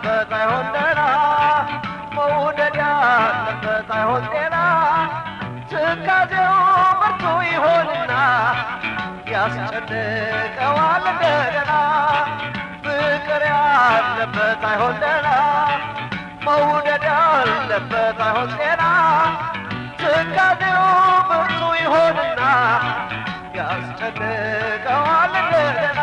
ያለበት አይሆን ደህና መውደድ ያለበት አይሆን ጤና ትካዜው ብርቱ ይሆንና ያስጨንቀዋል እንደገና ፍቅር ያለበት አይሆን ደህና መውደድ ያለበት አይሆን ጤና ትካዜው ብርቱ ይሆንና ያስጨንቀዋል እንደገና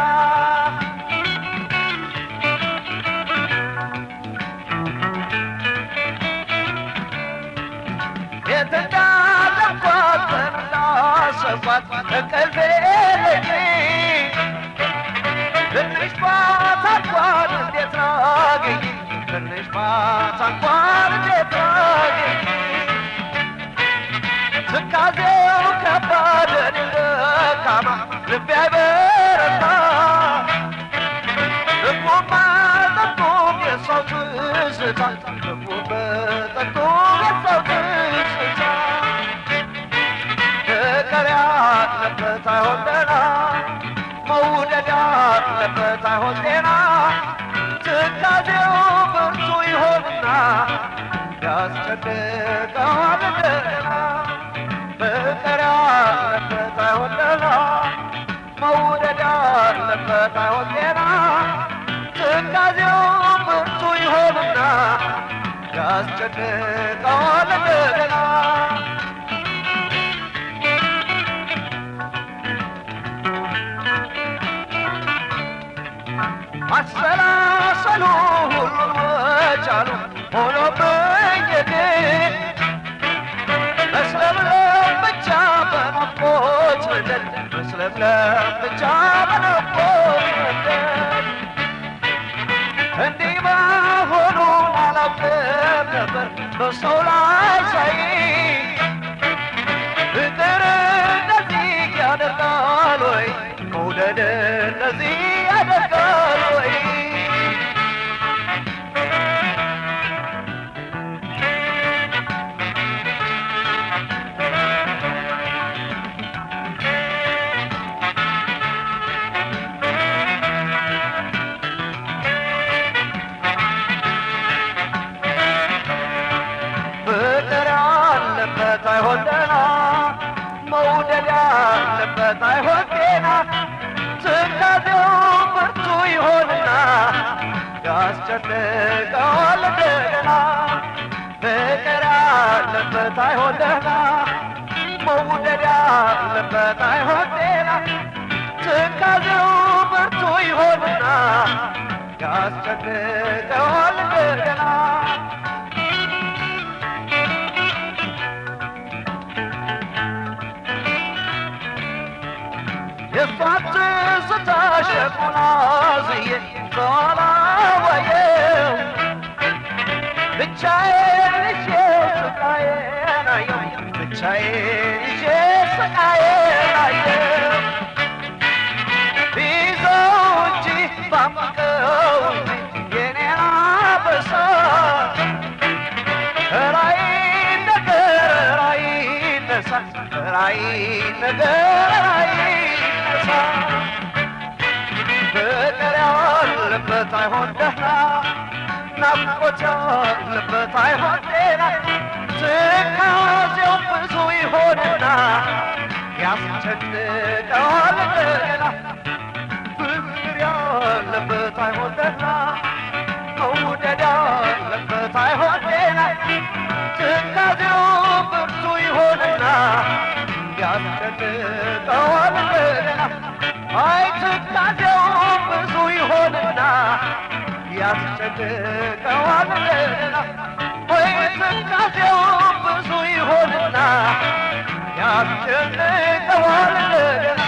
የተዳለኳት ተላሰኳት እንቅልፌ ልጅ ትንሽ ማታ እንኳን እንዴት ላግኝ ትንሽ ማታ እንኳን እንዴት ላግኝ ትካዜው ከባድ ደካማ ልቤ አይበረታ ልቡም አልጠጡም የሰው ትዝታ ልቡም አልጠጡም የሰው ትዝታ ፍቅር ያለበት አይሆን ደህና መውደድ ያለበት አይሆን ጤና ትካዜው ብርቱ ይሆንና ያስጨንቀዋል እንደገና ፍቅር ያለበት አይሆን ደህና መውደድ ያለበት አይሆን ጤና ትካዜው ብርቱ ይሆንና ያስጨንቀዋል እንደገና ማሰላሰሉ ሁሉን ወጫሉ ሆኖብኝ እኔ መስለምለም ብቻ በናፍቆት መንደድ መስለምለም ብቻ በናፍቆት መንደድ እንዲህ መሆኑን አላውቅም ነበር በሰው ላይ ሳይ ፍቅር እንደዚህ ያደርጋል ወይ መውደድ እንደዚህ ያደርጋል ወይ ፍቅር ያለበት አይሆን ደህና መውደድ ያለበት አይሆን ጤና ትካዜው ብርቱ ይሆንና ያስጨንቀዋል እንደገና ፍቅር ያለበት አይሆን ደህና መውደድ ያለበት አይሆን ጤና ትካዜው ብርቱ ይሆንና ያስጨንቀዋል እንደገና የሷት ትዝታ ሸቁና ዝዬ ዞላወየው ብቻዬን ይዤው ስቃዬን አየው ብቻዬን ይዤ ስቃዬን አየው ቢይዘው እንጂ ባምቀው እንጂ የኔን አበሳ ራይ ነገር ራይ ነሳ ራይ ነገር ራይ ፍቅር ያለበት አይሆን ደህና ናፍቆት ያለበት አይሆን ጤና ትካዜው ብዙ ይሆንና ያስጨንቀዋል እንደገና ፍቅር ያለበት አይሆን ደህና መውደድ ያለበት አይሆን ጤና ትካዜው ብርቱ ይሆንና ያስጨንቀዋል እንደገና አይ ትካዜው ብዙ ይሆንና ያስጨንቀዋል እንደገና ወይ ትካዜው ብዙ ይሆንና ያስጨንቀዋል እንደገና